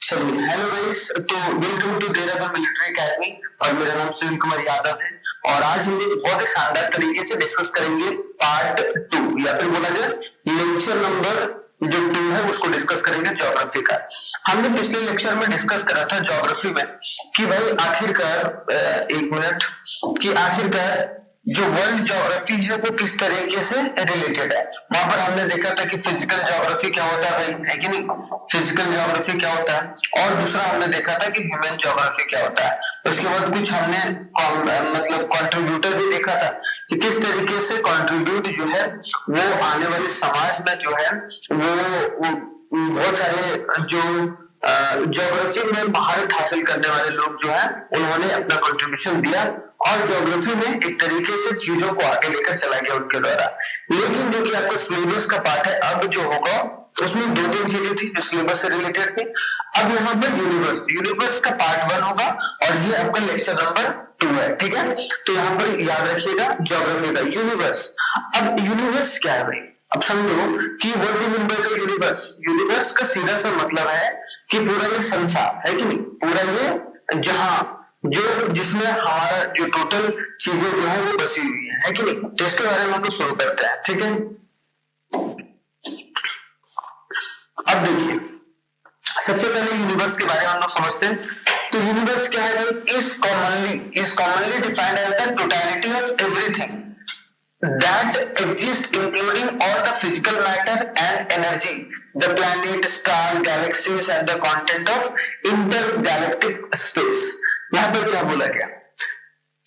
चलिए, hello guys, तो welcome to Dehradun military academy. और मेरा नाम सुनील कुमार यादव है। और आज हम लोग बहुत ही शानदार तरीके से डिस्कस करेंगे पार्ट 2 या फिर बोला जाए लेक्चर नंबर जो 2 है उसको डिस्कस करेंगे ज्योग्राफी का। हमने पिछले लेक्चर में डिस्कस करा था ज्योग्राफी में कि भाई आखिरकार एक मिनट कि आखिरकार जो वर्ल्ड ज्योग्राफी है वो किस तरीके से रिलेटेड है। वहां पर हमने देखा था कि फिजिकल ज्योग्राफी क्या होता है भाई, है कि नहीं। फिजिकल ज्योग्राफी क्या होता है और दूसरा हमने देखा था कि ह्यूमन ज्योग्राफी क्या होता है। उसके बाद कुछ हमने मतलब कंट्रीब्यूटर भी देखा था कि किस तरीके से कंट्रीब्यूट जो है वो आने वाले समाज में जो है वो बहुत सारे जो ज्योग्राफी में महारत हासिल करने वाले लोग जो है उन्होंने अपना कंट्रीब्यूशन दिया और ज्योग्राफी में एक तरीके से चीजों को आगे लेकर चला गया उनके द्वारा। लेकिन जो कि आपका सिलेबस का पार्ट है अब जो होगा उसमें दो तीन चीजें थी जो सिलेबस से रिलेटेड थी। अब यहाँ पर यूनिवर्स का पार्ट 1 होगा और ये आपका लेक्चर नंबर 2 है, ठीक है। तो यहाँ पर याद रखिएगा ज्योग्राफी का यूनिवर्स। अब यूनिवर्स क्या है भाई, अब समझो कि what do mean by the universe. Universe का सीधा सा मतलब है कि पूरा ये संसार है कि नहीं, पूरा ये जहां जो जिसमें हमारा जो टोटल चीजें जो है वो बसी हुई है कि नहीं। तो इसके बारे में हम लोग शुरू करते हैं, ठीक है। अब देखिए सबसे पहले यूनिवर्स के बारे में हम लोग समझते हैं। तो यूनिवर्स क्या है भाई, is commonly defined as the totality of everything that exist including all the physical matter and energy, the planet, star, galaxies and the content of intergalactic space। यहाँ पर क्या बोला गया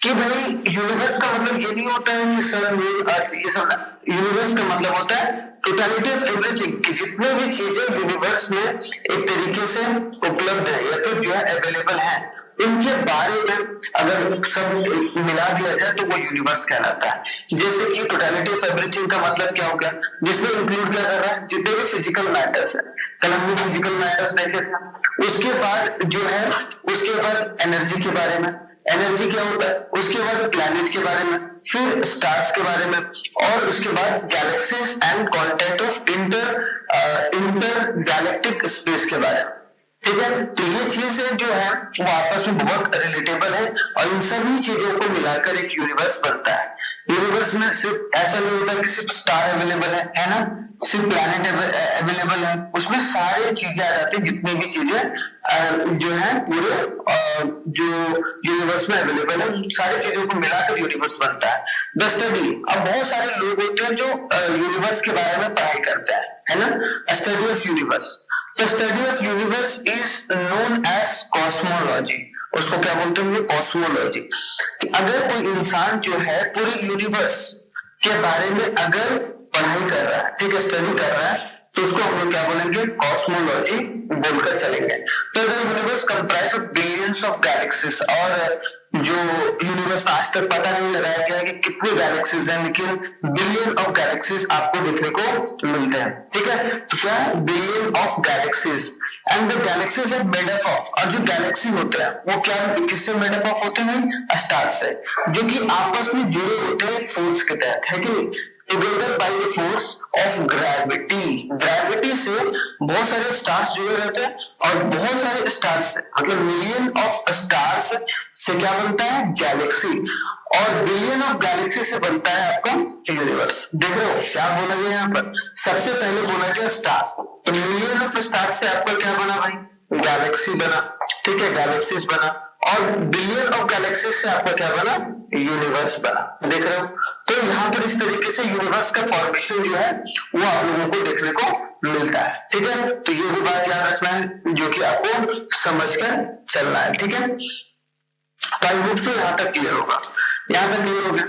कि भाई यूनिवर्स का मतलब ये नहीं होता है कि सन मून अर्थ ये सब। यूनिवर्स का मतलब होता है टोटलिटी ऑफ एवरीथिंग कि जितने भी चीजें यूनिवर्स में एक तरीके से उपलब्ध है या फिर जो है अवेलेबल है उनके बारे में अगर सब मिला दिया जाए तो वो यूनिवर्स कहलाता है। जैसे कि टोटलिटी ऑफ एवरीथिंग का मतलब क्या हो गया, जिसमें इंक्लूड क्या कर रहा है जितने भी फिजिकल मैटर्स है। कल हमने फिजिकल मैटर्स देखे थे। उसके बाद जो है उसके बाद एनर्जी के बारे में, एनर्जी क्या होता है, उसके बाद प्लैनेट के बारे में, फिर स्टार्स के बारे में और उसके बाद galaxies and content of inter galactic space के बारे में, ठीक है। तो ये चीजें जो है वो आपस में बहुत रिलेटेबल है और इन सभी चीजों को मिलाकर एक यूनिवर्स बनता है। यूनिवर्स में सिर्फ ऐसा नहीं होता कि सिर्फ स्टार अवेलेबल है ना, सिर्फ प्लैनेट अवेलेबल है, उसमें सारी चीजें आ जाती है जितनी भी चीजें जो है पूरे जो यूनिवर्स में अवेलेबल है सारी चीजों को मिलाकर यूनिवर्स बनता है। द स्टडी, अब बहुत सारे लोग होते हैं जो यूनिवर्स के बारे में पढ़ाई करते हैं, है ना। Study of universe, the study of universe is known as cosmology. उसको क्या बोलते हैं, कॉस्मोलॉजी। अगर कोई इंसान जो है पूरे यूनिवर्स के बारे में अगर पढ़ाई कर रहा है, ठीक है, स्टडी कर रहा है, तो उसको हम लोग क्या बोलेंगे, कॉस्मोलॉजी बोलकर चलेंगे। तो the universe comprise of billions of galaxies, और जो यूनिवर्स में आज तक पता नहीं लगाया गया कि कितनी गैलेक्सीज हैं, लेकिन बिलियन ऑफ गैलेक्सीज आपको देखने को मिलते हैं, ठीक है। तो क्या billion of galaxies and the galaxies are made up of, और जो गैलेक्सी होते हैं वो क्या किससे मेड अप ऑफ होते हैं, स्टार से, जो कि आपस में जुड़े होते हैं फोर्स के तहत, है कि नहीं, together by the force of gravity. Gravity से बहुत सारे स्टार्स जुड़े रहते हैं और बहुत सारे स्टार्स से मतलब मिलियन ऑफ स्टार्स से क्या बनता है, गैलेक्सी, और बिलियन ऑफ गैलेक्सी से बनता है आपका यूनिवर्स। देख रहे हो क्या बोला गया यहाँ पर, सबसे पहले बोला गया स्टार, तो मिलियन ऑफ स्टार से आपका क्या बना भाई, गैलेक्सी बना, ठीक है, गैलेक्सीज बना, और बिलियन ऑफ गैलेक्सीज से आपका क्या बना, यूनिवर्स बना। देख रहे हो, तो यहाँ पर इस तरीके से यूनिवर्स का फॉर्मेशन जो है वो आप लोगों को देखने को मिलता है, ठीक है। तो ये भी बात याद रखना है जो कि आपको समझकर चलना है, ठीक है। तो आई होप सो यहाँ तक क्लियर होगा, यहाँ तक क्लियर हो गया,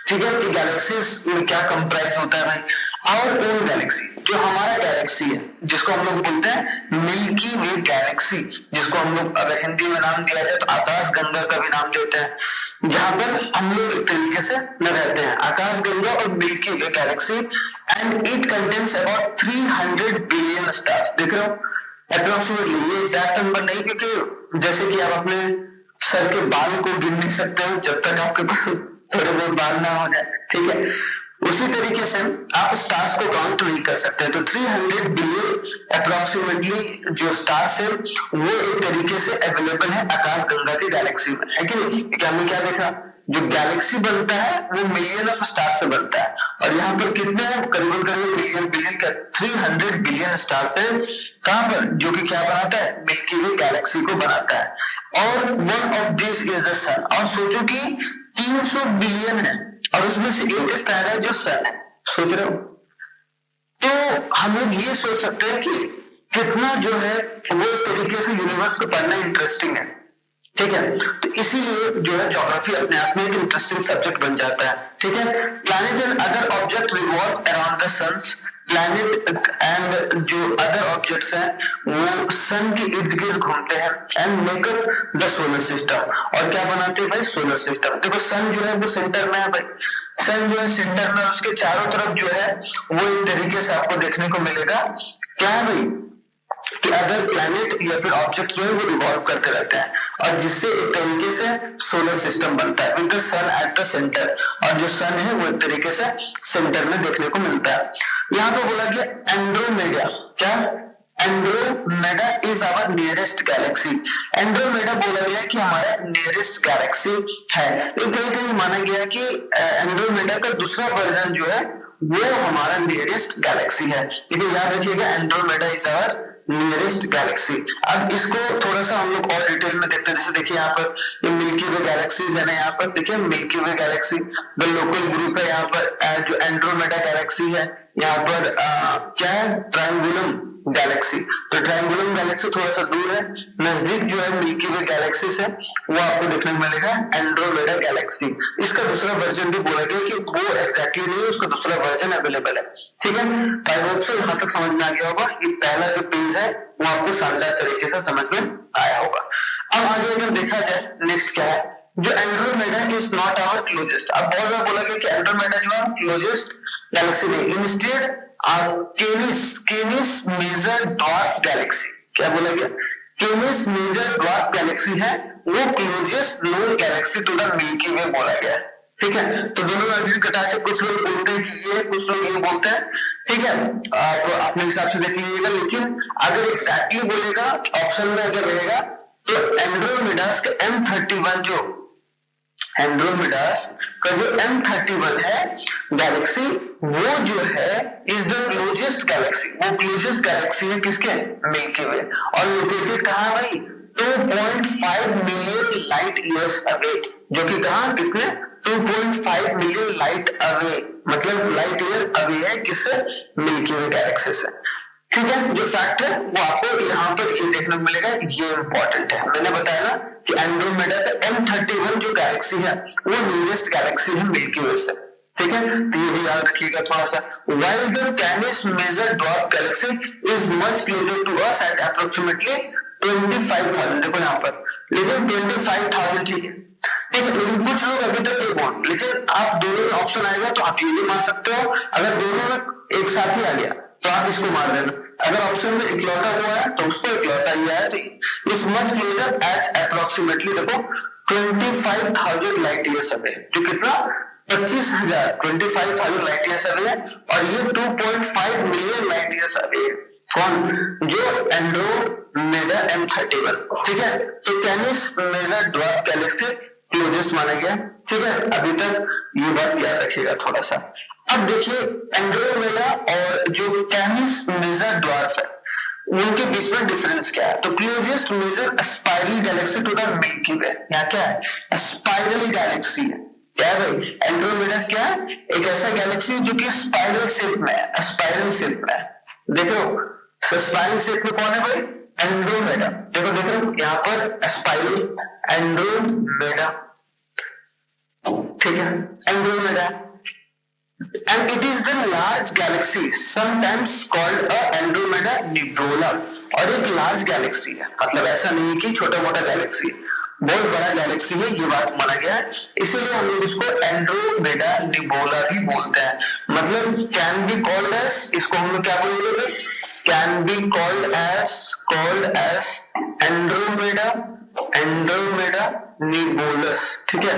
ठीक है, कि गैलेक्सीज में क्या कंप्राइज होता है भाई। आवर ओन गैलेक्सी, जो हमारा गैलेक्सी है जिसको हम लोग बोलते हैं मिल्की वे गैलेक्सी, जिसको हम लोग अगर हिंदी में नाम दिया जाए तो आकाश गंगा का भी नाम देते हैं, जहां पर हम लोग एक तरीके से न रहते हैं, आकाश गंगा और milky Way Galaxy, and it contains about 300 billion stars. देख रहे हो अप्रोक्सीमेटली, ये एग्जैक्ट नंबर नहीं, क्योंकि जैसे कि आप अपने सर के बाल को गिन नहीं सकते हो जब तक आपके पास थोड़े बहुत बाल ना हो जाए, ठीक है। उसी तरीके से आप स्टार्स को काउंट नहीं कर सकते। तो 300 बिलियन अप्रोक्सीमेटली जो स्टार्स है वो एक तरीके से अवेलेबल है आकाश गंगा की गैलेक्सी में, है कि नहीं? क्योंकि हमने क्या देखा, जो गैलेक्सी बनता है वो मिलियन ऑफ स्टार से बनता है, और यहाँ पर कितने हैं, करीबन करीबन मिलियन बिलियन का 300 बिलियन स्टार्स है। कहां पर? जो कि क्या बनाता है, मिल्की वे गैलेक्सी को बनाता है। और one of this is the sun. और सोचो कि 300 बिलियन है और उसमें से एक स्टार है जो सन है, सोच रहे हो? तो हम लोग ये सोच सकते हैं कि कितना जो है वो तरीके से यूनिवर्स को पढ़ना इंटरेस्टिंग है, ठीक है? तो इसीलिए जो है ज्योग्राफी अपने आप में एक इंटरेस्टिंग सब्जेक्ट बन जाता है, ठीक है? Planet and other object revolve around the suns. Planet and जो अदर ऑब्जेक्ट्स हैं वो सन के इर्द गिर्द घूमते हैं and make up the solar system. और क्या बनाते हैं भाई? Solar system. देखो सन जो है वो सेंटर में है भाई, सन जो है सेंटर में, उसके चारों तरफ जो है वो एक तरीके से आपको देखने को मिलेगा क्या है भाई, कि अदर प्लैनेट या फिर ऑब्जेक्ट जो है वो रिवॉल्व करते रहते हैं, और जिससे एक तरीके से सोलर सिस्टम बनता है with the sun at the centre. और जो सन है वो एक तरीके से सेंटर में देखने को मिलता है। यहाँ पे बोला गया एंड्रोमेडा, क्या? Andromeda is our nearest galaxy. Andromeda बोला गया है कि हमारा नियरेस्ट गैलेक्सी है। लेकिन कहीं कहीं माना गया कि एंड्रोमेडा का दूसरा वर्जन जो है वो हमारा नियरेस्ट गैलेक्सी है, लेकिन याद रखिएगा Andromeda is our nearest galaxy. अब इसको थोड़ा सा हम लोग और डिटेल में देखते हैं। जैसे देखिए यहाँ पर ये मिल्की वे गैलेक्सीज है ना, यहाँ पर देखिए milky Way Galaxy the local group है। यहाँ पर जो एंड्रोमेडा गैलेक्सी है, यहाँ पर क्या है, ट्रायंगुलम गैलेक्सी। तो ट्रायंगुलम गैलेक्सी थोड़ा सा दूर है, नजदीक जो है मिल्की वे गैलेक्सी से वो आपको देखने को मिलेगा एंड्रोमेडा गैलेक्सी। इसका दूसरा वर्जन भी बोला गया कि वो एग्जैक्टली नहीं है, उसका दूसरा वर्जन अवेलेबल है, ठीक है? आई होप सो यहाँ तक समझ में आ गया होगा। ये पहला जो पेज है वो आपको शानदार तरीके से समझ में आया होगा। अब आगे अगर देखा जाए नेक्स्ट क्या है, जो Andromeda is not our closest. अब बहुत बार बोला गया कि एंड्रोमेडा जो है क्लोजेस्ट गैलेक्सी नहीं, instead Canis Major dwarf galaxy. क्या बोला गया? केनिस मेजर ड्वार्फ गैलेक्सी है वो closest known galaxy to the Milky Way बोला गया है, ठीक है? तो दोनों में कटा से कुछ लोग बोलते हैं कि ये, कुछ लोग ये बोलते हैं, ठीक है? आप अपने हिसाब से देख लीजिएगा। लेकिन अगर एग्जैक्टली बोलेगा ऑप्शन में अगर रहेगा तो एंड्रोमेडास का M31 जो एंड्रोमेडास का जो M31 है गैलेक्सी, वो जो है इज द क्लोजेस्ट गैलेक्सी। वो क्लोजेस्ट गैलेक्सी है किसके? मिल्की वे। और लोकेटेड कहाँ भाई? 2.5 मिलियन लाइट ईयर्स अवे। जो कि कहाँ, कितने? 2.5 मिलियन लाइट अवे, मतलब लाइट ईयर अवे है किससे? मिल्की वे गैलेक्सी से, ठीक है? जो फैक्ट है वो आपको यहाँ पर ये देखने को मिलेगा, ये इंपॉर्टेंट है। मैंने बताया ना कि एंड्रोमेडा का M31 जो गैलेक्सी है वो नियरेस्ट गैलेक्सी है मिल्की वे से, ठीक है? तो ये भी याद रखिएगा थोड़ा सा। While the Canis Major Dwarf Galaxy is much closer to us at approximately 25,000, देखो यहाँ पर, लेकिन 25,000 ठीक है, ठीक है? लेकिन कुछ लोग अभी तक ये बोल, लेकिन आप दोनों में ऑप्शन आएगा तो आप ये भी मार सकते हो। अगर दोनों में एक साथ ही आ गया तो आप इसको मार देना। अगर ऑप्शन में इकलौता हुआ है तो उसको इकलौता ही आया, तो इस मच क्लोजर एज अप्रोक्सीमेटली देखो 25,000 लाइट ईयर्स अवे, जो कितना 25,000 लाइट ईयर्स अवे है, और ये 2.5 मिलियन लाइट ईयर्स अवे है। कौन? जो एंड्रोमेडा M31, ठीक है? तो Canis Major dwarf galaxy closest माना गया, ठीक है? अभी तक ये बात याद रखिएगा थोड़ा सा। अब देखिए एंड्रोमेडा और जो कैनिस मेजर ड्वार्फ है उनके बीच में डिफरेंस क्या है। तो closest major spiral galaxy to the Milky Way, यहाँ क्या है? स्पाइरल गैलेक्सी है। क्या है भाई? एंड्रोमेडा क्या है? एक ऐसा गैलेक्सी जो कि स्पाइरल शेप में है, स्पाइरल शेप में है। देखो स्पाइरल शेप में कौन है भाई? एंड्रोमेडा। देखो देख रहे हो यहाँ पर स्पाइरल एंड्रोमेडा, ठीक है? Andromeda and it is the large galaxy sometimes called a Andromeda nebula। और एक लार्ज गैलेक्सी है, मतलब ऐसा नहीं है कि छोटा मोटा गैलेक्सी है, बहुत बड़ा गैलेक्सी है, ये बात माना गया है। इसीलिए हम लोग इसको एंड्रोमेडा निबोला भी बोलते हैं। मतलब कैन बी कॉल्ड एज, इसको हम लोग क्या बोलेंगे? Can be called as Andromeda Andromeda nebulous, ठीक है,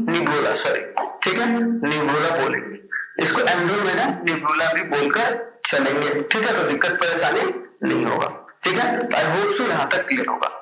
निबुला, सॉरी, ठीक है, निबुला बोलेंगे इसको, एंड्रोमेडा निबुला भी बोलकर चलेंगे, ठीक है, तो दिक्कत परेशानी नहीं होगा, ठीक है। आई होप सो यहाँ तक क्लियर होगा।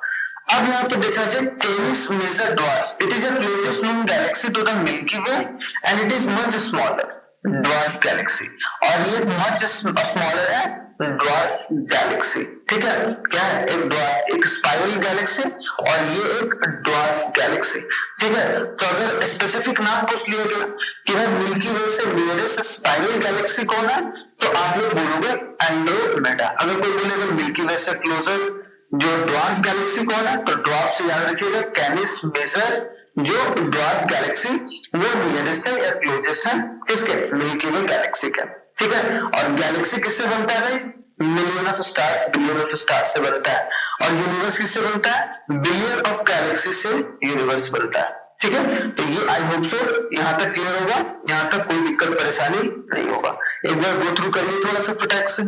अब यहाँ पे देखा जाए Canis Major dwarf, it is a closest known galaxy to the Milky Way and it is much smaller dwarf galaxy, और ये मच स्मॉलर है ड्वार्फ गैलेक्सी, ठीक है, क्या है, एक ड्वार्फ, एक स्पाइरल गैलेक्सी और ये एक ड्वार्फ गैलेक्सी, ठीक है। तो अगर स्पेसिफिक नाम पूछ लिया गया कि भाई मिल्की वे से नियरेस्ट स्पाइरल गैलेक्सी कौन है, तो आप लोग बोलोगे एंड्रोमेडा। अगर कोई बोलेगा मिल्की वे से क्लोजर जो ड्वार्फ गैलेक्सी कौन है, तो ड्वार्फ से याद रखिएगा कैनिस मेजर, जो ड्वार्फ गैलेक्सी वो नियरेस्ट है या क्लोजेस्ट है किसके, मिल्की वे गैलेक्सी का, ठीक है। और गैलेक्सी किससे बनता है भाई, million of stars, billion of stars से बनता है, और यूनिवर्स किससे बनता है, बिलियन ऑफ गैलेक्सी से यूनिवर्स बनता है, ठीक है। तो ये आई होप सो यहाँ तक क्लियर होगा, यहाँ तक कोई दिक्कत परेशानी नहीं होगा। एक बार गो थ्रू करिए थोड़ा सा फटाक से,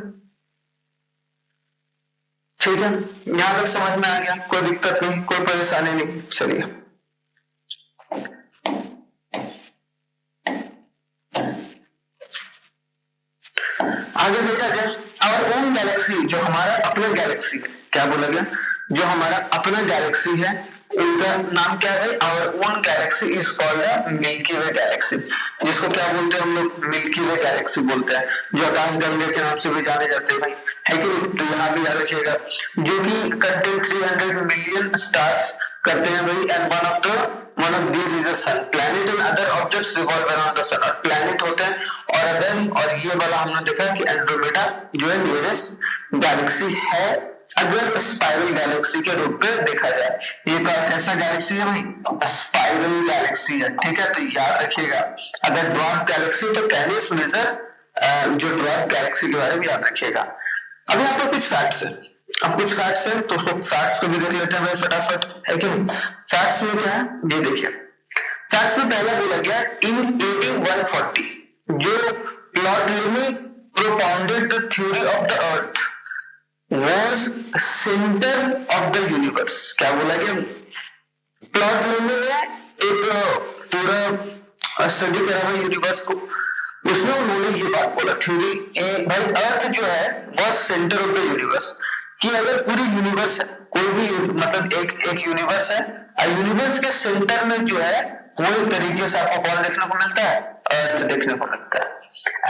ठीक है, यहाँ तक समझ में आ गया, कोई दिक्कत नहीं, कोई परेशानी नहीं, चलिए आगे देखा जाए। आवर ओन गैलेक्सी, जो हमारा अपना गैलेक्सी है, क्या बोला गया, जो हमारा अपना गैलेक्सी है उनका नाम क्या है, our own galaxy is called the Milky Way galaxy, जिसको क्या बोलते हैं हम लोग, मिल्की वे गैलेक्सी बोलते हैं, जो आकाश गंगा के नाम से भी जाने जाते हैं भाई, है कि नहीं। तो यहाँ भी याद रखिएगा, जो कि कंटेन 300 मिलियन स्टार्स करते हैं भाई, and one of these is a sun, planet and other objects revolve around the sun, और planet होते हैं और अदर, और ये वाला हमने देखा कि एंड्रोमेडा जो है नियरेस्ट गैलेक्सी है अगर स्पाइरल गैलेक्सी के रूप में देखा जाए। ये कैसा गैलेक्सी है भाई, स्पाइरल गैलेक्सी है, ठीक है। तो याद रखिएगा, अगर ड्वार्फ गैलेक्सी तो कैनिस मेजर, जो ड्वार्फ गैलेक्सी के बारे में याद रखिएगा। अब यहाँ पर कुछ फैक्ट्स है, अब कुछ फैक्ट्स हैं तो उसको फैक्ट्स को भी देख लेते हैं भाई फटाफट, है कि नहीं। फैक्ट्स में क्या है ये देखिए, फैक्ट्स में पहला बोला गया इन 1840 जो Ptolemy propounded the theory of the earth was centre of the universe. क्या बोला गया, प्लॉटलेमी ने एक पूरा स्टडी करा हुआ यूनिवर्स को, उसमें उन्होंने ये बात बोला थ्योरी भाई अर्थ जो है वह सेंटर ऑफ द यूनिवर्स, कि अगर पूरी यूनिवर्स है, कोई भी मतलब एक यूनिवर्स है, यूनिवर्स के सेंटर में जो है वो एक तरीके से आपको कौन देखने को मिलता है, अर्थ देखने को मिलता है,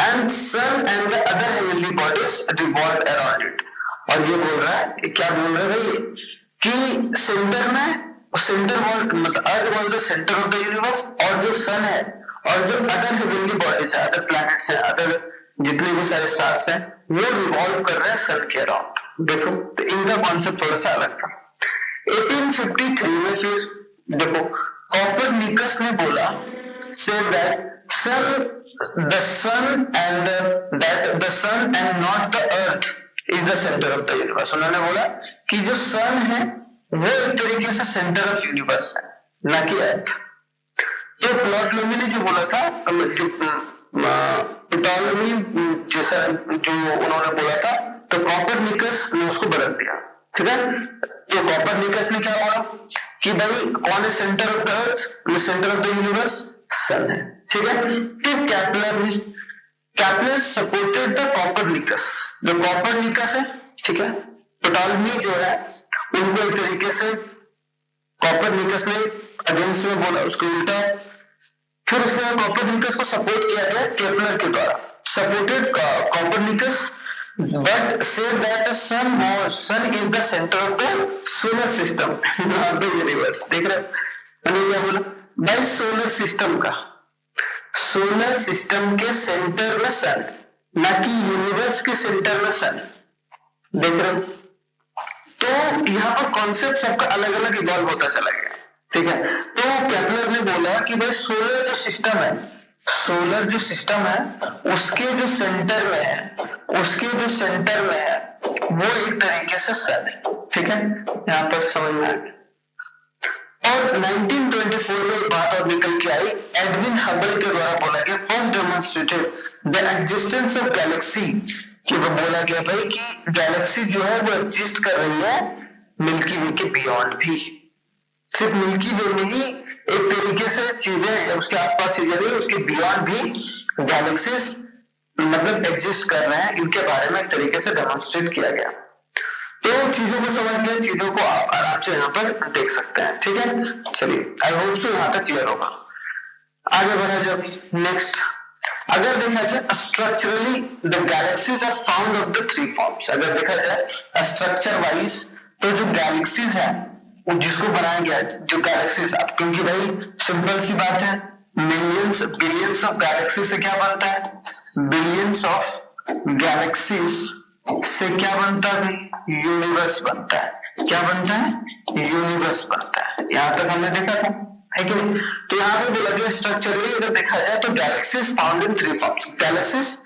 and sun and the other heavenly bodies revolve around it. और ये बोल रहा है, क्या बोल रहा है भाई, कि सेंटर में, सेंटर मतलब अर्थ was the centre of the universe, और जो सन है और जो अदर हेवनली बॉडीज है, अदर प्लैनेट्स है, अदर जितने भी सारे स्टार्स हैं वो रिवॉल्व कर रहे हैं सन के अराउंड। देखो तो इनका कॉन्सेप्ट थोड़ा सा अलग था। 1853 में फिर देखो कोपरनिकस ने बोला said that the sun and not the earth is the center of the universe। उन्होंने बोला कि जो सन है वो एक तरीके से सेंटर ऑफ यूनिवर्स है, ना कि अर्थ। तो प्लॉटलेमी ने जो बोला था, जो प्टॉलेमी जैसा जो उन्होंने बोला था, तो कोपरनिकस ने उसको बदल दिया, ठीक है। तो कोपरनिकस ने क्या बोला कि भाई कौन है centre of the earth, centre of the universe sun है, ठीक है। फिर कैपलर सपोर्टेड द कोपरनिकस, जो कोपरनिकस है, ठीक है, प्टॉलेमी जो है उनको एक तरीके से कोपरनिकस ने अगेंस्ट में बोला, उसको उल्टा। फिर उसके बाद कोपरनिकस को सपोर्ट किया गया केपलर के द्वारा, supported Copernicus but said that the sun is the center of the solar system not the universe। देख रहे हो क्या बोला भाई, सोलर सिस्टम का, सोलर सिस्टम के सेंटर में सन, ना कि यूनिवर्स के सेंटर में सन। देख रहे हो, तो यहाँ पर कॉन्सेप्ट सबका अलग अलग इवॉल्व होता चला गया, ठीक है। तो केपलर ने बोला कि भाई सोलर जो सिस्टम है, सोलर जो सिस्टम है उसके जो सेंटर में है, उसके जो सेंटर में है वो एक तरीके से सन है, ठीक है। यहाँ पर समझ में आ गया। और 1924 में एक बात और निकल के आई, एडविन हबल के द्वारा बोला गया, first demonstrated the existence of Galaxy, कि वो बोला गया भाई कि गैलेक्सी जो है वो एग्जिस्ट कर रही है मिल्की वे के बियॉन्ड भी। सिर्फ मिल्की वे में ही एक तरीके से चीजें, उसके आसपास चीजें नहीं, उसके बियॉन्ड भी गैलेक्सीज मतलब एग्जिस्ट कर रहे हैं, इनके बारे में एक तरीके से डेमोन्स्ट्रेट किया गया। तो चीजों को समझ के चीजों को आप आराम से यहाँ पर देख सकते हैं, ठीक है। चलिए, आई होप सो यहाँ तक क्लियर होगा। आगे बढ़ा जब नेक्स्ट, अगर देखा जाए structurally the galaxies are found of the three forms. अगर देखा जाए स्ट्रक्चर वाइज तो जो गैलेक्सीज है जिसको बनाया गया, जो गैलेक्सीज, अब क्योंकि भाई सिंपल सी बात है, मिलियंस बिलियंस ऑफ गैलेक्सी से क्या बनता है, बिलियंस ऑफ गैलेक्सीज से क्या बनता है भाई, यूनिवर्स बनता है। क्या बनता है, यूनिवर्स बनता है। यहां तक हमने देखा था, है कि नहीं। तो यहाँ पे बोला गया स्ट्रक्चरली अगर देखा जाए तो galaxies found in three forms. Galaxies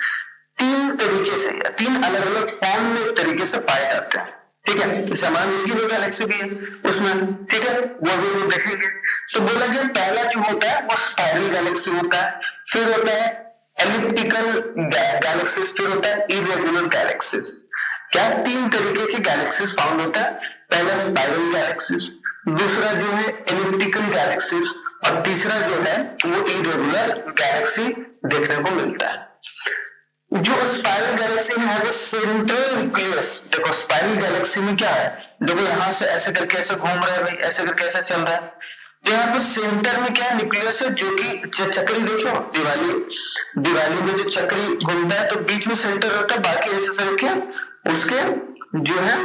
तीन तरीके से या तीन अलग अलग फॉर्म में एक तरीके से पाए जाते हैं, ठीक है। जैसे हमारा मिल्की वे गैलेक्सी भी है उसमें, ठीक है, वो भी हम देखेंगे। तो बोला गया पहला जो होता है वो स्पाइरल गैलेक्सी होता है, फिर होता है एलिप्टिकल गैलेक्सीज, फिर होता है इरेगुलर गैलेक्सीज। क्या तीन तरीके की गैलेक्सीज फाउंड होता है, पहला स्पाइरल गैलेक्सीज, दूसरा जो है एलिप्टिकल गैलेक्सीज, और तीसरा जो है वो इरेगुलर गैलेक्सी देखने को मिलता है। जो स्पाइरल गैलेक्सी में है वो सेंट्रल न्यूक्लियस, देखो स्पाइरल गैलेक्सी में क्या है, देखो यहाँ से ऐसे करके ऐसे घूम रहा है भाई, ऐसे करके ऐसे चल रहा है। तो यहाँ पर सेंटर में क्या है, न्यूक्लियस है, जो कि चक्री देखो दिवाली में जो चक्री घूमता है तो बीच में सेंटर होता है, बाकी ऐसे करके उसके जो है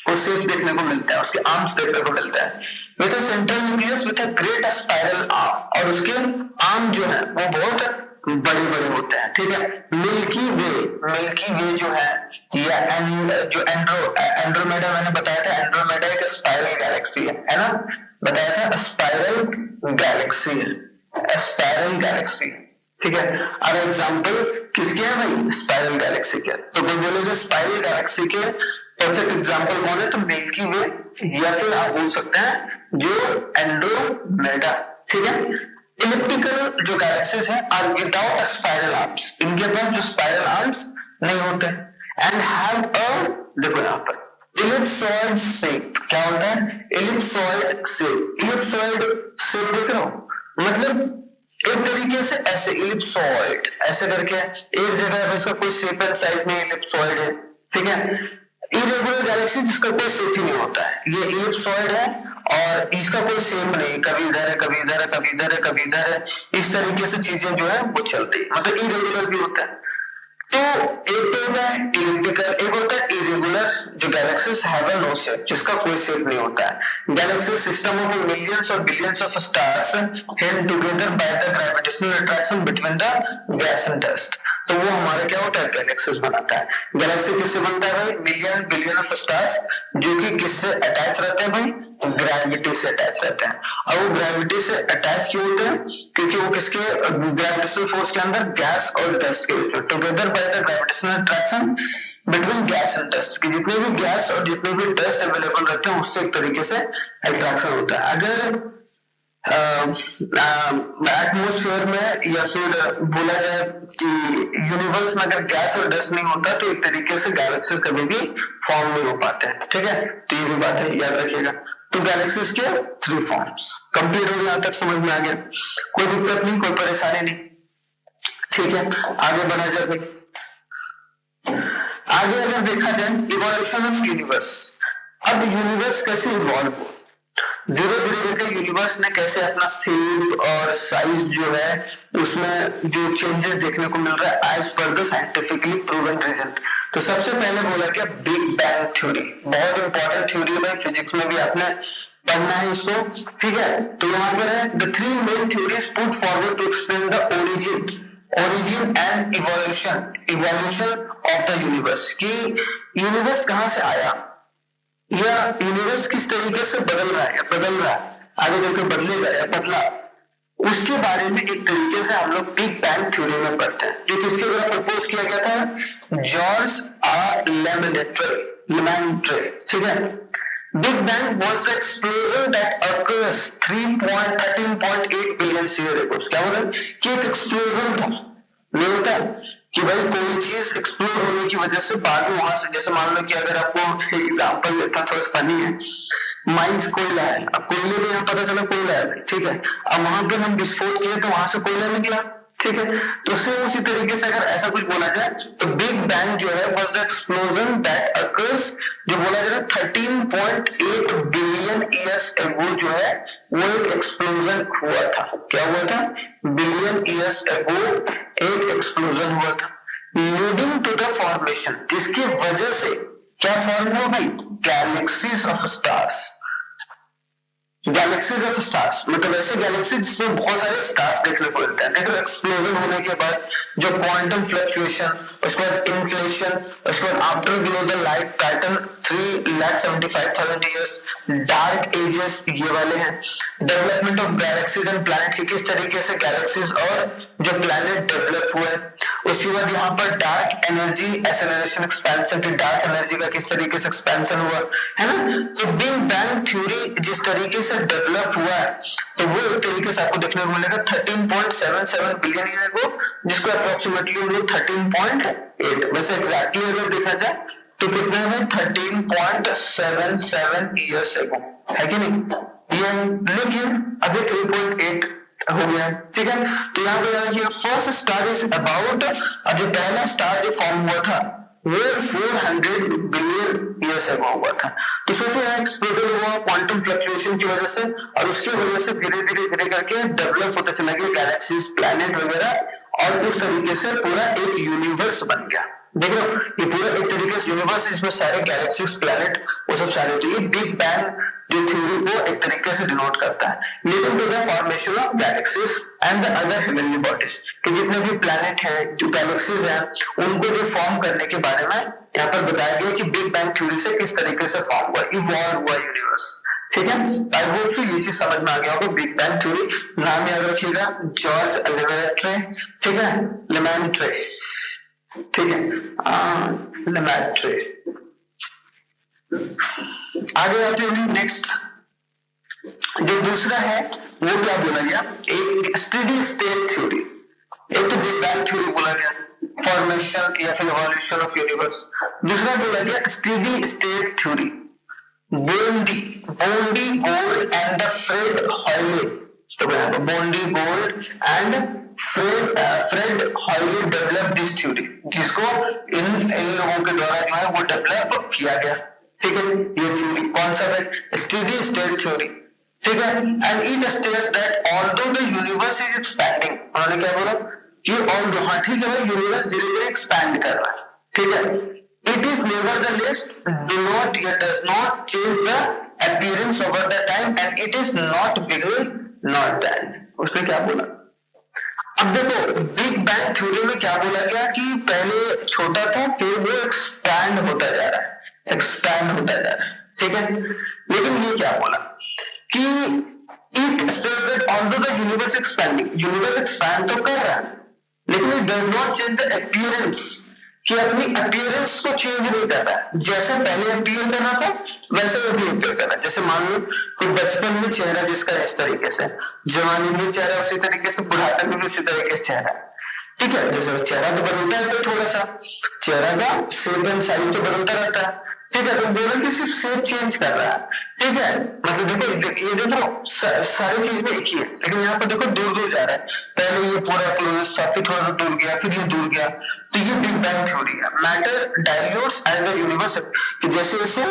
वो शेप देखने को मिलता है, उसके आर्म्स देखने को मिलता है with a central nucleus with a great spiral arm, और उसके आर्म जो है वो बहुत बड़े बड़े होते हैं, ठीक है। मिल्की वे जो है या जो एंड्रोमेडा मैंने बताया था, एंड्रोमेडा एक स्पाइरल गैलेक्सी है ना, बताया था स्पाइरल गैलेक्सी है, स्पाइरल गैलेक्सी, ठीक है। अब एग्जांपल किसके है भाई, स्पाइरल गैलेक्सी के। तो कोई बोलेगा स्पाइरल गैलेक्सी के परफेक्ट एग्जांपल कौन है, तो मिल्की वे, या फिर आप बोल सकते हैं जो एंड्रोमेडा, ठीक है। इलिप्टिकल जो गैलेक्सीज हैं आर विदाउट स्पाइरल आर्म्स, इनके पास जो स्पाइरल आर्म्स नहीं होते, एंड हैव अ, देखो यहाँ पर इलिप्सॉइड शेप, क्या होता है, इलिप्सॉइड शेप। इलिप्सॉइड शेप देख रहे हो, मतलब एक तरीके से ऐसे इलिप्सॉइड ऐसे करके एक जगह इसका कोई शेप एंड साइज में इलिप्सॉइड है, ठीक है। इरेगुलर गैलेक्सी जिसका कोई शेप ही नहीं होता है, ये इलिप्सॉइड है और इसका कोई शेप नहीं, कभी इधर है कभी इधर है कभी इधर है कभी इधर है, इस तरीके से चीजें जो है वो चलती है, मतलब इरेगुलर भी होता है। तो एक तो होता है इलिप्टिकल, एक होता है इरेगुलर जो गैलेक्सीज हैव नो शेप, जिसका कोई शेप नहीं होता है। गैलेक्सी सिस्टम ऑफ मिलियंस और billions of stars held together by the gravitational attraction between the gas and dust. तो वो हमारे क्या होता है, गैलेक्सीज बनाता है। गैलेक्सी किससे बनता है भाई, मिलियन बिलियन ऑफ स्टार्स, जो कि किससे अटैच रहते हैं भाई, ग्रेविटी से अटैच रहते हैं। और वो ग्रेविटी से अटैच क्यों होते हैं, क्योंकि वो किसके ग्रेविटेशनल फोर्स के अंदर गैस और डस्ट के बीच में, together by the gravitational attraction between gas and dust, कि जितने भी गैस और जितने भी डस्ट अवेलेबल रहते हैं उससे एक तरीके से अट्रैक्शन होता है। अगर एटमोस्फेयर में या फिर बोला जाए कि यूनिवर्स में अगर गैस और डस्ट नहीं होता तो एक तरीके से गैलेक्सीज कभी भी फॉर्म नहीं हो पाते हैं, ठीक है। तो ये भी बात है, याद रखिएगा। तो गैलेक्सीज के थ्री फॉर्म्स कंप्लीट हो गया, यहाँ तक समझ में आ गया, कोई दिक्कत नहीं, कोई परेशानी नहीं, ठीक है। आगे बढ़ा जाए, आगे अगर देखा जाए इवोल्यूशन ऑफ यूनिवर्स, अब यूनिवर्स कैसे इवॉल्व हो, धीरे धीरे देखिए यूनिवर्स ने कैसे अपना शेप और साइज जो है उसमें जो चेंजेस देखने को मिल रहा है as per the scientifically proven reason. तो सबसे पहले बोला गया बिग बैंग थ्योरी, बहुत इंपॉर्टेंट थ्योरी है भाई, फिजिक्स में भी आपने पढ़ना है इसको, ठीक है। तो यहाँ पर है the three main theories put forward to explain the origin and evolution of the universe, कि यूनिवर्स कहाँ से आया या यूनिवर्स किस तरीके से बदल रहा है आगे चलकर बदलेगा या बदला, उसके बारे में एक तरीके से हम लोग बिग बैंग थ्योरी में पढ़ते हैं, जो किसके द्वारा प्रपोज किया गया था, जॉर्ज आर लेमेंट्रे, ठीक है। Big bang was the explosion that occurs 13.8 billion years ago। क्या बोल रहे हैं कि एक एक्सप्लोजन था, नहीं होता कि भाई कोई चीज एक्सप्लोर होने की वजह से बाद में वहां से, जैसे मान लो कि अगर आपको एग्जांपल देता हूं, थोड़ा फनी है, माइंस कोयला है, अब कोयले में यहाँ पता चला कोयला है, ठीक है, अब वहां पर हम विस्फोट किए तो वहां से कोयला निकला, ठीक है, तो सेम उसी तरीके से अगर ऐसा कुछ बोला जाए तो बिग बैंग जो है was the explosion that occurs, जो बोला जाए 13.8 बिलियन ईयर्स एगो जो है वो एक एक्सप्लोजन हुआ था। क्या हुआ था? बिलियन ईयर्स एगो एक एक्सप्लोजन हुआ था, लीडिंग टू द फॉर्मेशन, जिसकी वजह से क्या फॉर्म हुआ भाई? Galaxies of stars. Galaxies of stars मतलब ऐसे गैलेक्सी जिसमें बहुत सारे स्टार्स देखने को मिलते हैं। देखो एक्सप्लोजन होने के बाद जो क्वांटम फ्लक्चुएशन, उसके बाद इन्फ्लेशन, उसके बाद after below the light pattern 3,75,000 years, dark ages ये वाले हैं, development of galaxies and planet की किस तरीके से गैलेक्सीज और जो प्लैनेट डेवलप हुए, उसके बाद यहाँ पर डार्क एनर्जी एक्सेलरेशन एक्सपेंशन की डार्क एनर्जी का किस तरीके से एक्सपेंशन हुआ है ना। तो बिग बैंग थ्योरी जिस तरीके से डेवलप हुआ है तो वो एक तरीके से आपको देखने को मिलेगा 13.77 बिलियन ईयर को, जिसको अप्रोक्सीमेटली हम लोग 13.8, वैसे एग्जैक्टली अगर देखा जाए तो कितना है 13.77 ईयर्स एगो, है कि नहीं ये, लेकिन अभी 3.8 हो गया, ठीक है। तो यहाँ पे फर्स्ट स्टार इज अबाउट, अब जो पहला स्टार जो फॉर्म हुआ था वो 400 बिलियन ईयर्स एगो हुआ था। तो सोचो यहाँ एक्सप्लोजन हुआ क्वांटम फ्लक्चुएशन की वजह से, और उसकी वजह से धीरे धीरे करके डेवलप होता चला गया गैलेक्सीज, प्लैनेट वगैरह, और उस तरीके से पूरा एक यूनिवर्स बन गया। देख लो ये पूरा एक तरीके से यूनिवर्स, इसमें सारे गैलेक्सीज, प्लैनेट वो सब सारे, तो ये बिग बैंग जो थ्योरी को एक तरीके से डिनोट करता है, leading to the formation of galaxies and the other heavenly bodies, कि जितने भी प्लैनेट हैं, जो गैलेक्सीज हैं, उनको जो फॉर्म करने के बारे में यहाँ पर बताया गया कि बिग बैंग थ्योरी से किस तरीके से फॉर्म हुआ, इवॉल्व हुआ यूनिवर्स, ठीक है। आई होप सो ये चीज समझ में आ गया होगा। बिग बैंग थ्योरी नाम याद रखिएगा, जॉर्ज लेमैट्रे, ठीक है, लेमैट्रे, ठीक है, लेमैट्रे। आगे आते हैं नेक्स्ट, जो दूसरा है वो क्या बोला गया, एक स्टेडी स्टेट थ्योरी, एक तो बिग बैंग थ्योरी बोला गया, फॉर्मेशन या फिर इवोल्यूशन ऑफ यूनिवर्स, दूसरा बोला गया steady state theory, Bondi Gold and the Fred Hoyle, तो Bondi Gold and Fred Hoyle develop this theory, जिसको इन लोगों के द्वारा जो है वो डेवलप किया गया, ठीक है। ये थ्योरी कौन सा है? स्टेडी स्टेट थ्योरी, ठीक है। And it states that although the universe is expanding, उन्होंने क्या बोला कि ऑल्दो, हाँ ठीक है भाई, यूनिवर्स धीरे धीरे एक्सपैंड कर रहा है, ठीक है, it is nevertheless does not change the appearance over the time and it is not beginning not the end। उसने क्या बोला? अब देखो बिग बैंग थ्योरी में क्या बोला गया कि पहले छोटा था, फिर वो एक्सपैंड होता जा रहा है, एक्सपैंड होता जा रहा है, ठीक है। लेकिन ये क्या बोला कि it says that although the universe expanding, universe expand तो कर रहा है, लेकिन it does not change the appearance, कि अपनी अपीयरेंस को चेंज नहीं कर रहा है, जैसे पहले अपीयर करना था वैसे वो भी अपीयर कर रहा है। जैसे मान लो कि बचपन में चेहरा जिसका इस तरीके से, जवानी में चेहरा उसी तरीके से, बुढ़ापे में भी उसी तरीके से चेहरा, ठीक है। जैसे चेहरा तो बदलता है, तो थोड़ा सा चेहरा का शेप एंड साइज तो बदलता रहता है, ठीक है। तो बोलो कि सिर्फ शेप चेंज कर रहा है, ठीक है, मतलब देखो ये देखो सारी चीज में एक ही है, लेकिन यहाँ पर देखो दूर दूर जा रहा है, पहले ये पूरा क्लोज था, फिर थोड़ा दूर गया, फिर ये दूर गया, तो ये बिग बैंग थ्योरी है। Matter dilutes as the universe, कि जैसे जैसे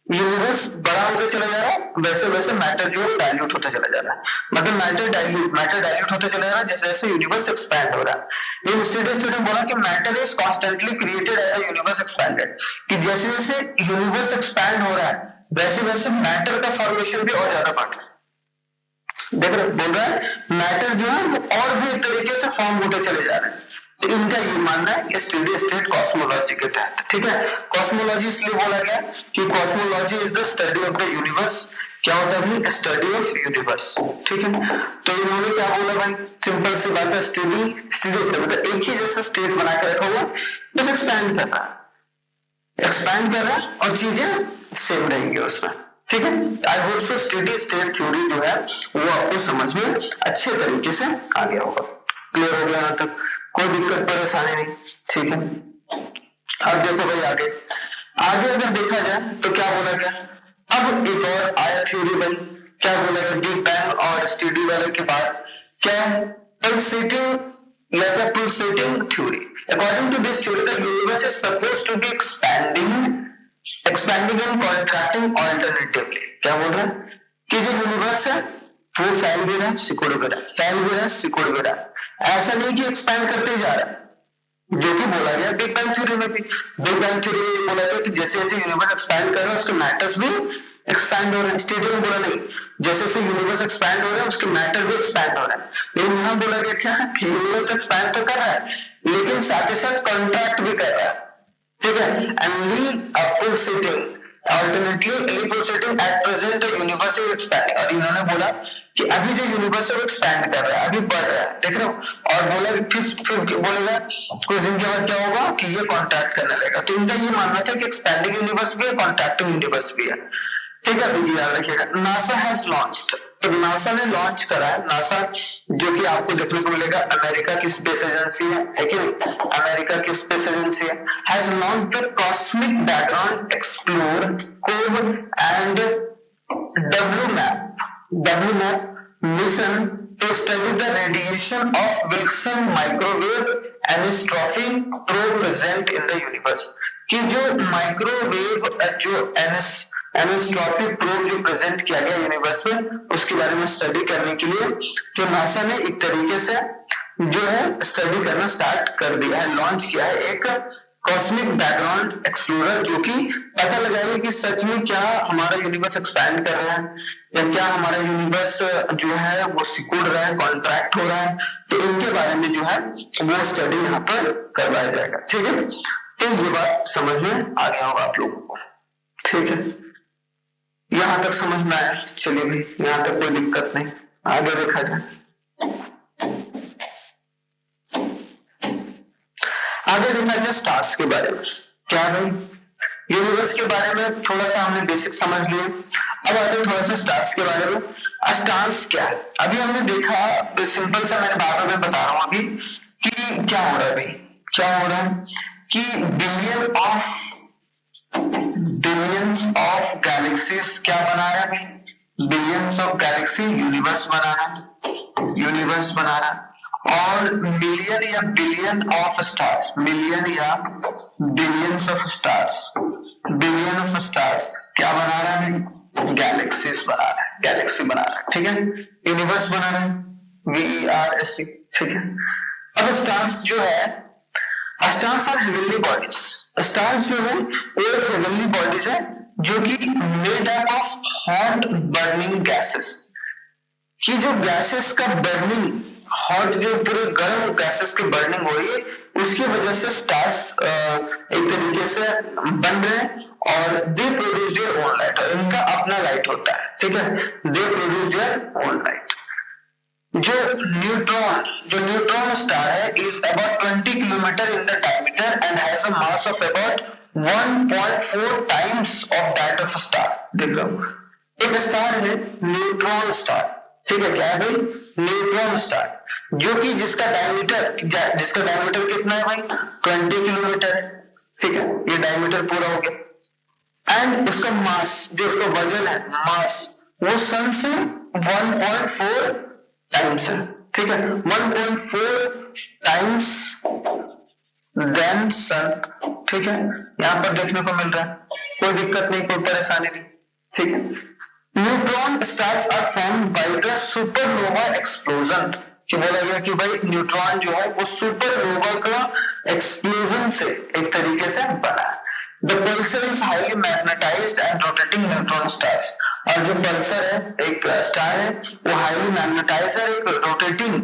यूनिवर्स बड़ा होते चला जा रहा है वैसे वैसे मैटर जो है डाइल्यूट होता चला जा रहा है, मतलब मैटर डाइल्यूट होते चला जा रहा है जैसे जैसे यूनिवर्स एक्सपैंड हो रहा है। ये स्टूडेंट बोला कि matter is constantly created as the universe expanded, कि जैसे जैसे यूनिवर्स एक्सपैंड हो रहा है वैसे वैसे मैटर का फॉर्मेशन भी और ज्यादा बढ़ रहा है। देख रहे बोल रहा है मैटर जो है वो और भी एक तरीके से फॉर्म होते चले जा रहे हैं। तो इनका ये मानना है स्टेडी स्टेट कॉस्मोलॉजी के तहत, ठीक है। कॉस्मोलॉजी इसलिए बोला गया कि cosmology is the study of the universe. क्या होता है? स्टडी ऑफ यूनिवर्स, ठीक है। तो इन्होंने क्या बोला भाई, सिंपल सी बात है, स्टेडी स्टेट मतलब एक ही जैसा स्टेट बना के रखा हुआ, बस एक्सपैंड कर रहा है और चीजें सेम रहेंगी उसमें, ठीक है। आई होप सो स्टेडी स्टेट थ्योरी जो है वो आपको समझ में अच्छे तरीके से आ गया होगा। क्लियर हो गया यहाँ तक? कोई दिक्कत परेशानी नहीं, ठीक है। अब देखो भाई आगे आगे अगर देखा जाए तो क्या बोला गया, अब एक और आया थ्योरी भाई, क्या बोला गया, बिग बैंग और स्टडी वाले के बाद क्या है, पल्सेटिंग या क्या pulsating theory. According to this theory, the universe is supposed to be expanding and contracting alternatively. क्या बोल रहा है कि जो यूनिवर्स है वो फैल भी रहा है सिकुड़ भी रहा है, फैल भी रहा है सिकुड़ भी रहा है, ऐसा नहीं कि एक्सपैंड करते जा रहा है, जो कि बोला गया बिग बैंग थ्योरी में भी। बिग बैंग थ्योरी में बोला गया कि जैसे जैसे यूनिवर्स एक्सपैंड कर रहा है उसके मैटर्स भी एक्सपैंड हो रहे हैं। स्टेडियम में बोला नहीं, जैसे जैसे यूनिवर्स एक्सपैंड हो रहा है उसके मैटर भी एक्सपैंड हो रहा है, लेकिन यहाँ बोला गया क्या कि यूनिवर्स एक्सपैंड तो कर रहा है लेकिन साथ ही साथ कॉन्ट्रैक्ट भी कर रहा है, ठीक है। एंड ली pulsating alternately pulsating at present the universe is expanding, और इन्होंने बोला कि अभी जो यूनिवर्स है वो एक्सपैंड कर रहा है, अभी बढ़ रहा है, देख रहे हो, और बोला फिर बोलेगा कुछ दिन के बाद क्या होगा कि ये कॉन्ट्रैक्ट करने लगेगा। तो इनका ये मानना था कि एक्सपैंडिंग यूनिवर्स भी है, कॉन्ट्रैक्टिंग यूनिवर्स भी है, ठीक है। तो याद रखिएगा, नासा हैज लॉन्च्ड, तो नासा ने लॉन्च करा है, नासा जो कि आपको देखने को मिलेगा अमेरिका की स्पेस एजेंसी है कि नहीं, अमेरिका की स्पेस एजेंसी है, has launched the cosmic background explore COBE and WMAP mission to study the radiation of Wilson microwave anisotropy probe present in the universe, कि जो माइक्रोवेव जो एनिस्ट्रॉफी प्रोब जो प्रेजेंट किया गया यूनिवर्स में उसके बारे में स्टडी करने के लिए जो नासा ने एक तरीके से जो है स्टडी करना स्टार्ट कर दिया है, लॉन्च किया है एक कॉस्मिक बैकग्राउंड एक्सप्लोरर, जो कि पता लगाएगा कि सच में क्या हमारा यूनिवर्स एक्सपैंड कर रहा है या क्या हमारा यूनिवर्स जो है वो सिकुड़ रहा है, कॉन्ट्रैक्ट हो रहा है, तो इनके बारे में जो है वो स्टडी यहाँ पर करवाया जाएगा, ठीक है। तो ये बात समझ में आ गया होगा आप लोगों को, ठीक है, यहां तक समझ में आया। चलिए भाई, यहां तक कोई दिक्कत नहीं, आगे देखा जाए। आगे देखा जाए स्टार्स के बारे में, क्या भाई यूनिवर्स के बारे में थोड़ा सा हमने बेसिक समझ लिए, अब आते हैं थोड़ा सा स्टार्स के बारे में। स्टार्स क्या है, अभी हमने देखा सिंपल सा, मैंने बार बार बता रहा हूं अभी कि क्या हो रहा है भाई, क्या हो रहा है कि बिलियंस ऑफ गैलेक्सीज क्या बना रहा है, बिलियंस ऑफ गैलेक्सी यूनिवर्स बना रहा है, और मिलियन या बिलियन ऑफ स्टार्स, मिलियन या billions of stars, billion of stars क्या बना रहा है, गैलेक्सीज बना रहा है, गैलेक्सी बना रहा है, ठीक है, यूनिवर्स बना रहा है, VERSC, ठीक है। अब स्टार्स जो है, stars are heavenly bodies, stars जो है वो एक हेवनली बॉडीज है जो कि made up of hot burning gases, कि जो गैसेस का बर्निंग, हॉट जो पूरे गर्म गैसेस की बर्निंग हो रही है उसकी वजह से स्टार्स एक तरीके से बन रहे हैं, और they produce their own light, और इनका अपना लाइट होता है, ठीक है, they produce their own light. जो न्यूट्रॉन स्टार है is about 20 kilometre in the diameter and has a mass of about 1.4 times of that of star. देख लो, एक स्टार है न्यूट्रॉन स्टार, ठीक है, क्या है भाई, न्यूट्रॉन स्टार, जो कि जिसका डायमीटर कितना है भाई, 20 किलोमीटर है, ठीक है, ये डायमीटर पूरा हो गया, एंड उसका मास, जो उसका वजन है, मास, वो सन से 1.4 टाइम्स है, ठीक है, 1.4 टाइम्स देन सन, ठीक है, यहां पर देखने को मिल रहा है, कोई दिक्कत नहीं, कोई परेशानी नहीं, ठीक है। Neutron stars are formed by the supernova explosion, कि बोला गया कि भाई न्यूट्रॉन जो है वो सुपरनोवा का एक्सप्लोजन से एक तरीके से बना है। The pulsar is highly magnetized and rotating neutron stars, और जो पल्सर है एक स्टार है वो हाईली मैग्नेटाइज है, एक रोटेटिंग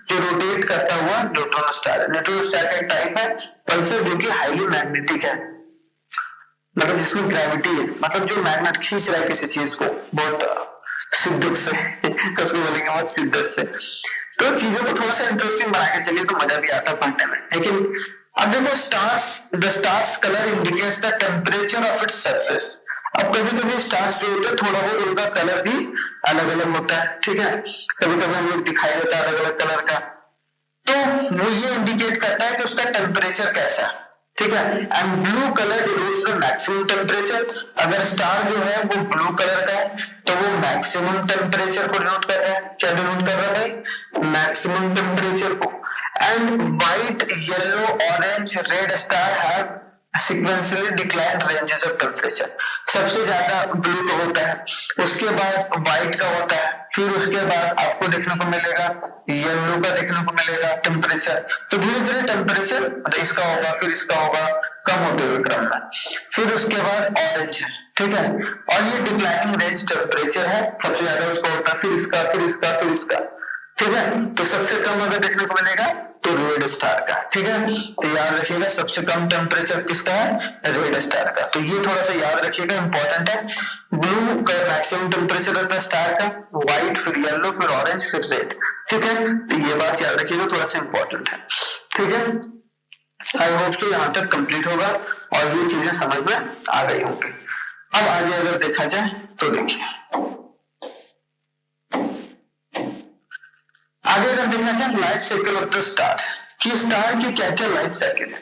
जो रोटेट करता हुआ न्यूट्रॉन स्टार है। न्यूट्रॉन स्टार का एक टाइप है पल्सर जो कि हाईली मैग्नेटिक है, मतलब जिसमें ग्रेविटी है, मतलब जो मैग्नेट खींच रहा है किसी चीज को बहुत शिद्दत से उसको बोलेंगे बहुत शिद्दत से। तो चीजों को थोड़ा सा इंटरेस्टिंग बना के चलिए तो मजा भी आता है पढ़ने में। लेकिन अब देखो the stars colour indicates the temperature of its surface. अब कभी कभी स्टार्स जो होते हैं थोड़ा बहुत उनका कलर भी अलग अलग होता है, ठीक है, कभी कभी हम लोग दिखाई देता है अलग अलग कलर का, तो वो ये इंडिकेट करता है कि उसका टेम्परेचर कैसा है, ठीक है। And blue colour denotes the maximum temperature. अगर स्टार जो है वो ब्लू कलर का है तो वो मैक्सिमम टेम्परेचर को डिनोट कर रहा है। क्या डिनोट कर रहा है भाई? मैक्सिमम टेम्परेचर को। And white, yellow, orange, red star have sequentially declined ranges of temperature। सबसे ज्यादा ब्लू का होता है, उसके बाद व्हाइट का होता है, फिर उसके बाद आपको देखने को मिलेगा येलो का देखने को मिलेगा टेम्परेचर। तो धीरे धीरे टेम्परेचर इसका होगा, फिर इसका होगा, कम होते हुए क्रम में। फिर उसके बाद ऑरेंज है, ठीक है, और ये डिक्लाइनिंग रेंज टेम्परेचर है, सबसे ज्यादा उसका होता है, फिर इसका, फिर इसका, फिर इसका, ठीक है। तो सबसे कम अगर देखने को मिलेगा तो रेड स्टार का, ठीक है। तो याद रखिएगा सबसे कम टेम्परेचर किसका है? रेड स्टार का। तो ये थोड़ा सा याद रखिएगा, इंपॉर्टेंट है। ब्लू का मैक्सिमम टेम्परेचर रहता है स्टार का, व्हाइट, फिर येलो, फिर ऑरेंज, फिर रेड, ठीक है। तो ये बात याद रखिएगा, थोड़ा सा इंपॉर्टेंट है, ठीक है। आई होप सो यहाँ तक कंप्लीट होगा और ये चीजें समझ में आ गई होंगी। अब आगे अगर देखा जाए तो देखिए, आगे अगर देखना चाहे life cycle of the star, कि स्टार की क्या क्या लाइफ साइकिल है।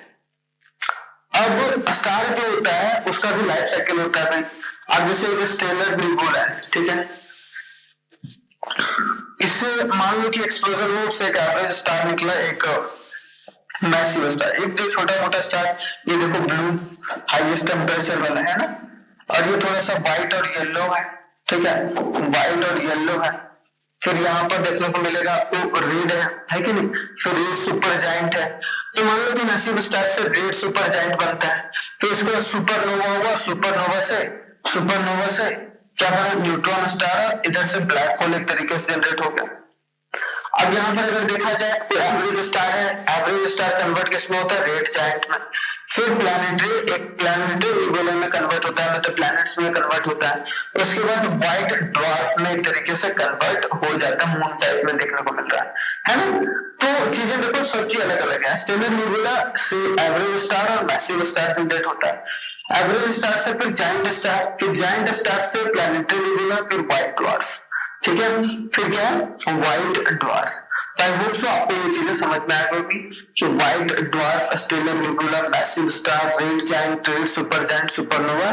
अब स्टार जो होता है उसका भी लाइफ साइकिल होता है भाई। अब जैसे एक स्टेलर नेबुला है, ठीक है, इससे मान लो कि एक्सप्लोजन हो, उससे एक एवरेज स्टार निकला, एक मैसिव स्टार, एक जो छोटा मोटा स्टार, ये देखो ब्लू हाईएस्ट टेम्परेचर वाला है ना, और ये थोड़ा सा व्हाइट और येलो है, ठीक है, व्हाइट और येलो है। फिर यहाँ पर देखने को मिलेगा आपको रेड है कि नहीं, फिर रेड सुपर जायंट है। तो मान लो कि मैसिव स्टार से रेड सुपर जायंट बनता है, फिर उसके बाद सुपरनोवा हुआ, सुपरनोवा से क्या बना? न्यूट्रॉन स्टार, और इधर से ब्लैक होल एक तरीके से जनरेट हो गया। अब यहाँ पर अगर देखा जाए तो एवरेज स्टार है, एवरेज स्टार कन्वर्ट किसमें होता है? रेड जायंट में। फिर प्लैनेटरी, एक प्लैनेटरी नेबुला में कन्वर्ट होता है, मतलब प्लैनेट्स में कन्वर्ट होता है। उसके बाद व्हाइट ड्वार्फ में एक तरीके से कन्वर्ट हो जाता है, मून टाइप में देखने को मिल रहा है ना। तो चीजें देखो सब चीज अलग अलग है। स्टेलर नेबुला से एवरेज स्टार और मैसिव स्टार जनरेट होता है। एवरेज स्टार से फिर जायंट स्टार, फिर जायंट स्टार से प्लैनेटरी नेबुला, फिर व्हाइट ड्वार्फ, ठीक है, फिर क्या है? White dwarf. I hope so आपको ये चीजें समझ में आ गई कि white dwarf, stellar nebula, massive star, red giant, red supergiant, supernova,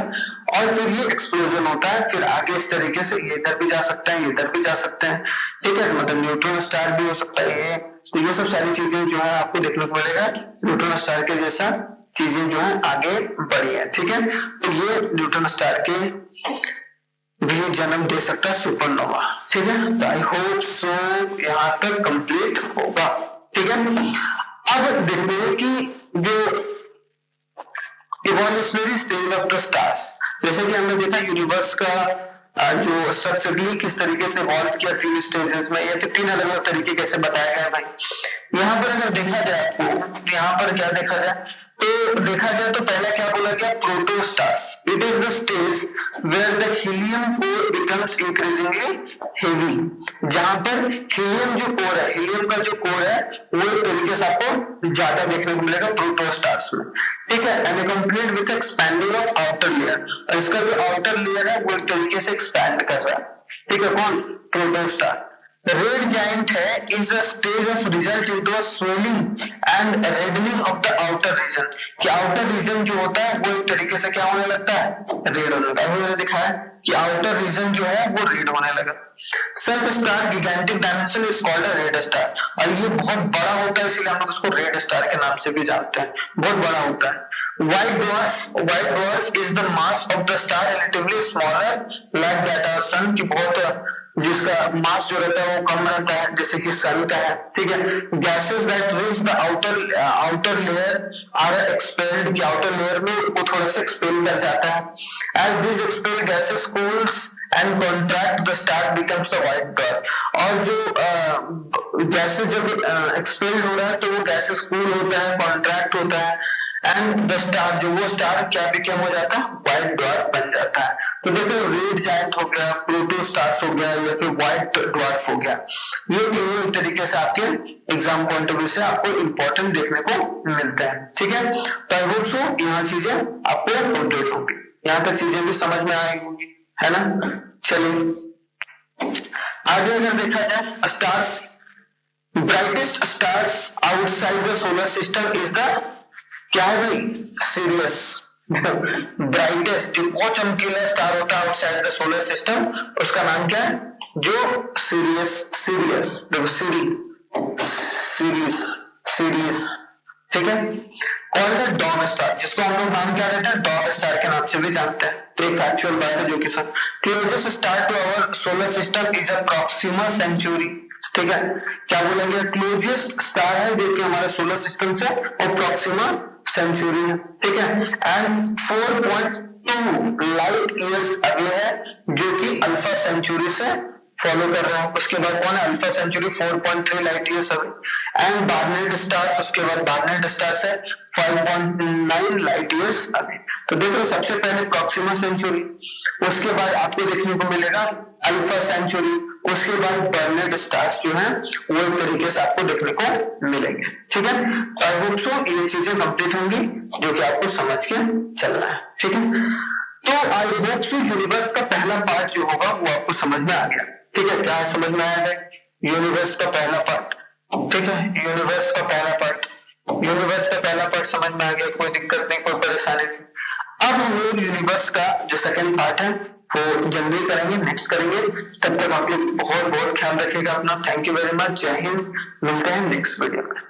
और फिर ये एक्सप्लोजन होता है। फिर आगे इस तरीके से ये इधर भी जा सकते हैं, इधर भी जा सकते हैं, ठीक है, मतलब न्यूट्रॉन स्टार भी हो सकता है ये। तो ये सब सारी चीजें जो है आपको देखने को मिलेगा न्यूट्रॉन स्टार के जैसा चीजें जो है आगे बढ़ी है, ठीक है। तो ये न्यूट्रॉन स्टार के भी जन्म दे सकता है सुपरनोवा, ठीक है। तो आई होप सो यहाँ तक कंप्लीट होगा, ठीक है। अब देखते हैं कि जो evolutionary stage of the stars, जैसे कि हमने देखा यूनिवर्स का जो स्ट्रक्चरली किस तरीके से इवॉल्व किया 3 स्टेजेस में, या फिर 3 अलग अलग तरीके कैसे बताया गया भाई। यहाँ पर अगर देखा जाए तो यहाँ पर क्या देखा जाए, तो देखा जाए तो पहला क्या बोला गया? Protostars. It is the stage where the helium core becomes increasingly heavy. जहां पर हीलियम जो कोर है, हीलियम का जो कोर है वो एक तरीके से आपको ज्यादा देखने को मिलेगा प्रोटोस्टार्स में, ठीक है। And complete with expanding of outer layer, और इसका जो आउटर लेयर है वो एक तरीके से एक्सपैंड कर रहा है, ठीक है। कौन? प्रोटोस्टार। रेड जायंट है is a stage of result into a swelling and reddening of the outer region, कि आउटर रीजन जो होता है वो एक तरीके से क्या होने लगता है? रेड होने लगता है। मैंने दिखाया कि आउटर रीजन जो है वो रेड होने लगा। Such star gigantic dimension is called a red star, और ये बहुत बड़ा होता है इसलिए हम लोग इसको रेड स्टार के नाम से भी जानते हैं, बहुत बड़ा होता है। White dwarf is the mass of the star relatively smaller like that of sun, की बहुत जिसका मास जो रहता है वो कम रहता है जैसे कि सन का है, ठीक है। Gases that reach the outer layer are expelled, कि outer layer में वो थोड़ा सा expel कर जाता है। As these expelled gases cools and contract, the star becomes a white dwarf। और जो गैसेस जब एक्सपेल्ड हो रहा है तो वो गैसेस कूल होता है, कॉन्ट्रैक्ट होता है, एंड द स्टार जो वो स्टार क्या बिकम हो जाता है? व्हाइट ड्वार्फ बन जाता है। तो देखो रेड जायंट हो गया, प्रोटोस्टार्स हो गया, या फिर व्हाइट ड्वार्फ हो गया, ये तीनों एक तरीके से आपके एग्जाम पॉइंट ऑफ व्यू से आपको इंपॉर्टेंट देखने को मिलता है, ठीक है। तो आई होप सो यहाँ चीजें आपको कंप्लीट होंगी, यहाँ तक चीजें भी समझ में आई होंगी, है ना। चलिए आगे अगर देखा जाए stars, brightest stars outside the solar system is the, क्या है भाई, सिरियस। ब्राइटेस्ट जो बहुत चमकीला स्टार होता है आउटसाइड द सोलर सिस्टम, उसका नाम क्या है, जो सिरियस, सिरियस देखो सीरीज, ठीक है। कॉल्ड द डॉग स्टार, जिसको हम लोग नाम क्या देते हैं, डॉग स्टार के नाम से भी जानते हैं। तो एक फैक्चुअल बात है जो कि sir, closest star to our solar system is a Proxima Centauri, ठीक है। क्या बोलेंगे, क्लोजेस्ट स्टार है जो कि हमारे सोलर सिस्टम से, और प्रॉक्सिमा सेंचुरी है, ठीक है। एंड 4.2 लाइट ईयर्स अवे है, जो कि अल्फा सेंचुरी से फॉलो कर रहा है। उसके बाद कौन है, Alpha Centauri 4.3 light years away. And Barnard star, उसके बाद बार्नेट स्टार से 5.9 लाइट ईयर्स अवे। तो देखो सबसे पहले प्रॉक्सिमा सेंचुरी, उसके बाद आपको देखने को मिलेगा अल्फा सेंचुरी, उसके बाद बर्नेट स्टार्स जो हैं वो एक तरीके से आपको देखने को मिलेंगे, ठीक है। तो आई होप सो ये चीजें कंप्लीट होंगी जो कि आपको समझ के चलना है, ठीक है। तो आई होप सो यूनिवर्स का पहला पार्ट जो होगा वो आपको समझ में आ गया, ठीक है। क्या समझ में आया है, यूनिवर्स का पहला पार्ट, ठीक है। यूनिवर्स का पहला पार्ट समझ में आ गया, कोई दिक्कत नहीं, कोई परेशानी नहीं। अब हम लोग यूनिवर्स का जो सेकंड पार्ट है वो जल्दी करेंगे, नेक्स्ट करेंगे। तब तक आप लोग बहुत बहुत ख्याल रखिएगा अपना। थैंक यू वेरी मच, जय हिंद, मिलते हैं नेक्स्ट वीडियो में।